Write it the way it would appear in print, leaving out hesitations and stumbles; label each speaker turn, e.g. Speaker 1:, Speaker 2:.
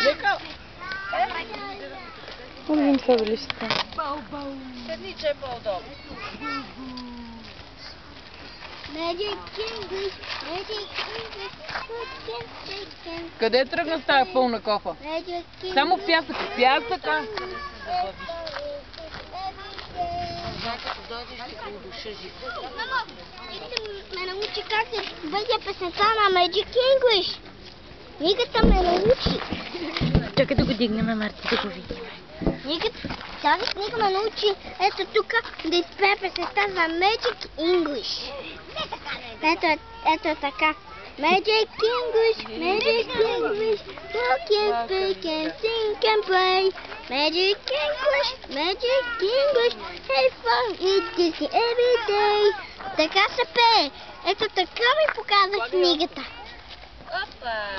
Speaker 1: Лека!
Speaker 2: Видим това белищата.
Speaker 1: Седни, че е по-удобно. Къде тръгна с тая пълна кофа? Само в пясъка. Пясъка!
Speaker 3: Мамо, ме научи как се бъде песента на Magic English. Книгата ме научи.
Speaker 2: Чакай да го дигнем, Марти, да го видим.
Speaker 3: Тази книга ме научи ето тук да изпея песента за Magic English. Ето така. Magic English, Magic English, talk and speak and sing and play. Magic English, Magic English, have fun with this every day. Така се пее. Ето така ми показах книгата.
Speaker 1: Опа!